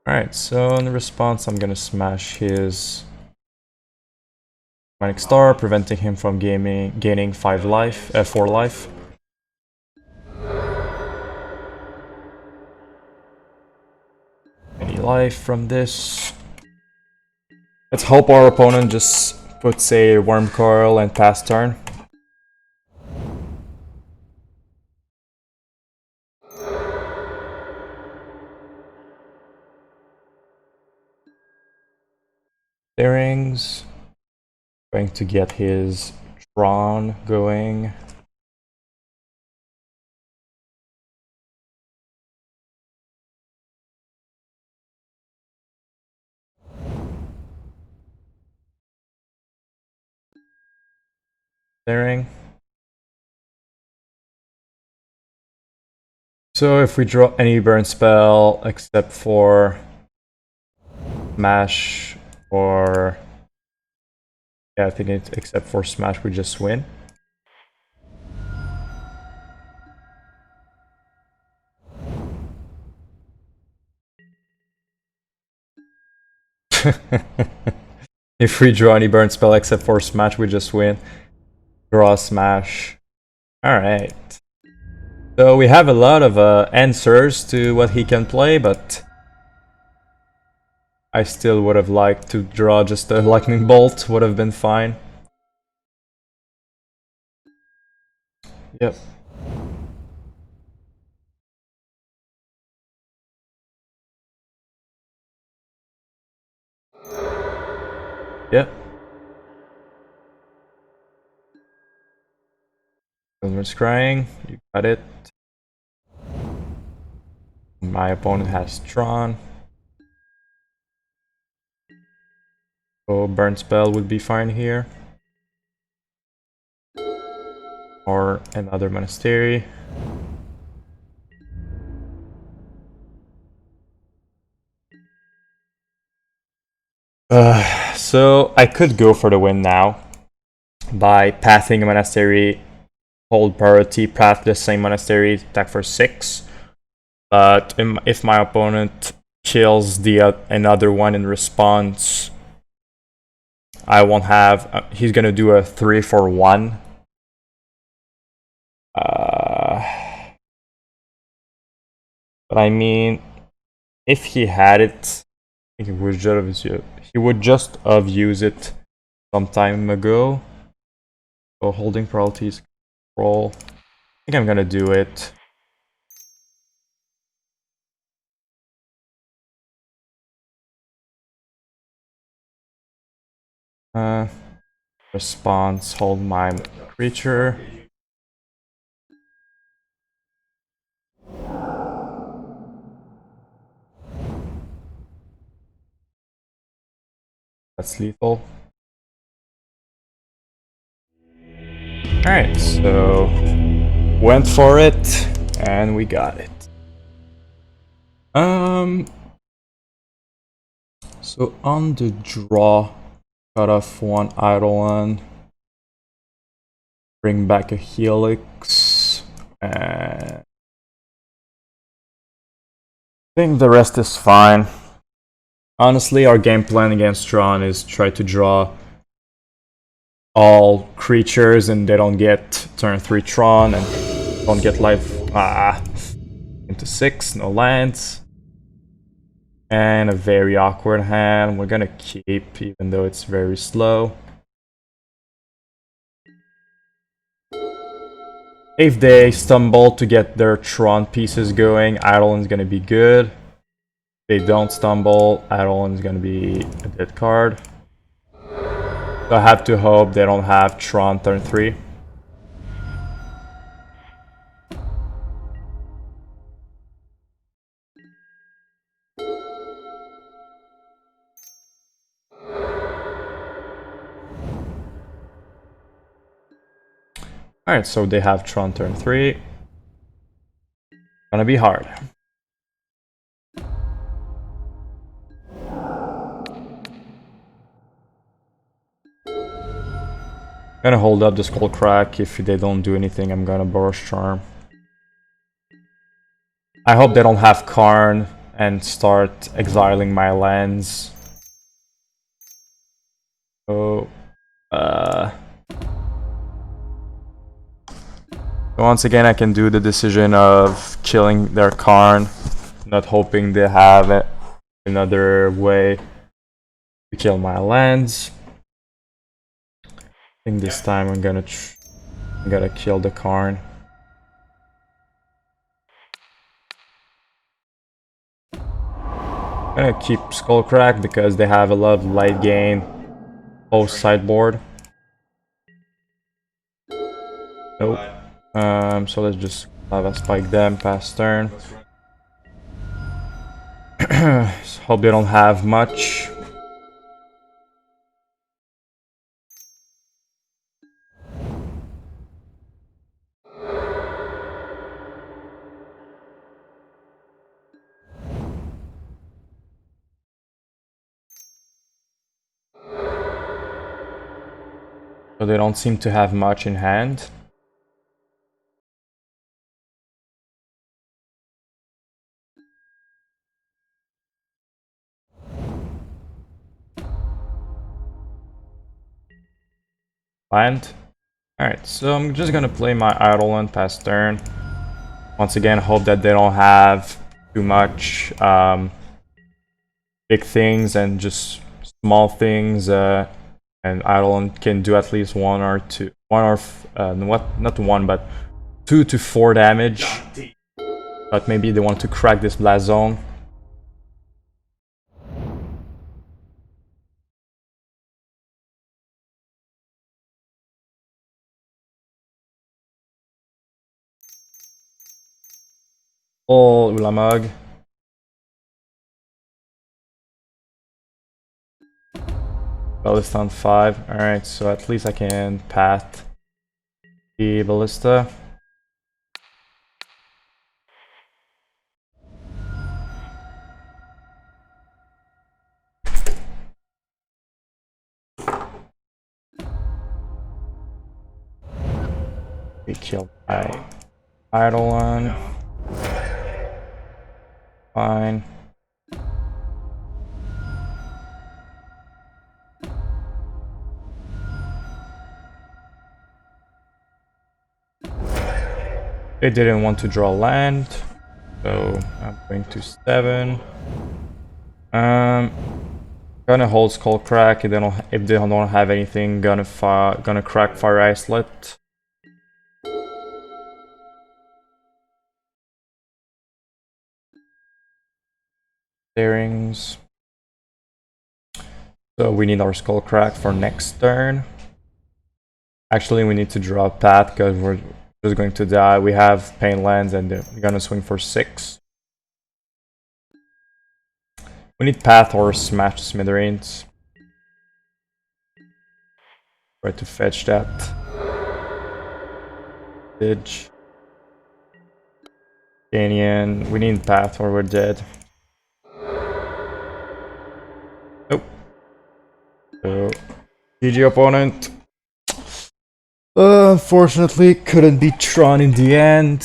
Alright, so in response I'm gonna smash his Manic Star, preventing him from gaining 4 life. life from this. Let's hope our opponent just puts a Worm Coil and pass turn. Bearings. Going to get his Tron going. Bearing. So if we draw any burn spell except for Smash or... yeah, I think it's except for Smash, we just win. If we draw any burn spell except for Smash, we just win. Draw Smash. Alright. So we have a lot of answers to what he can play, but I still would have liked to draw just a Lightning Bolt, would have been fine. Yep. Yep. Silver's crying, you got it. My opponent has Tron. So burn spell would be fine here. Or another Monastery. So I could go for the win now by pathing a Monastery, hold priority, path the same Monastery, attack for 6. But if my opponent kills the another one in response, I won't have. He's gonna do a 3 for 1. But I mean, if he had it, I think he would just have used it some time ago. So holding priorities, control. I think I'm gonna do it. Response, hold my creature. That's lethal. Alright, so went for it and we got it. So on the draw, cut off one Eidolon, bring back a Helix, and I think the rest is fine. Honestly, our game plan against Tron is try to draw all creatures and they don't get turn 3 Tron and don't get life into 6, no lands. And a very awkward hand. We're gonna keep, even though it's very slow. If they stumble to get their Tron pieces going, Eidolon's gonna be good. If they don't stumble, Eidolon's gonna be a dead card. So I have to hope they don't have Tron turn 3. Alright, so they have Tron turn 3. Gonna be hard. Gonna hold up the Skullcrack. If they don't do anything, I'm gonna Boros Charm. I hope they don't have Karn and start exiling my lands. So, once again, I can do the decision of killing their Karn, not hoping they have it. another way to kill my lands. I think this time I'm gonna kill the Karn. I'm gonna keep Skullcrack because they have a lot of light gain post sideboard. Nope. So let's just have a spike them past turn. Hope they don't have much. So they don't seem to have much in hand. Land. Alright, so I'm just gonna play my Eidolon past turn. Once again, hope that they don't have too much big things and just small things, and Eidolon can do at least not 1 but 2 to 4 damage. But maybe they want to crack this blast zone. Oh, Ulamog. Ballista on 5. Alright, so at least I can path the Ballista. We killed my Eidolon. Fine. They didn't want to draw land, so I'm going to 7. Gonna hold Skullcrack. If they don't have anything, gonna crack Fiery Islet. Smithereens. So we need our Skullcrack for next turn. Actually, we need to draw a path because we're just going to die. We have Pain lands and they're gonna swing for 6. We need path or smash the Smithereens. Try to fetch that. Vantage. Canyon. We need path or we're dead. Nope. So, GG opponent. Unfortunately, couldn't beat Tron in the end.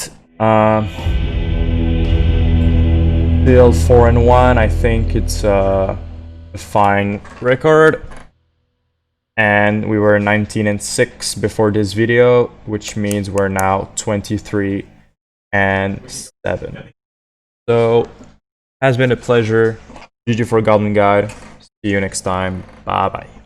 Still 4-1. I think it's a fine record. And we were 19-6 before this video, which means we're now 23-7. So, has been a pleasure. GG for Goblin Guide. See you next time. Bye bye.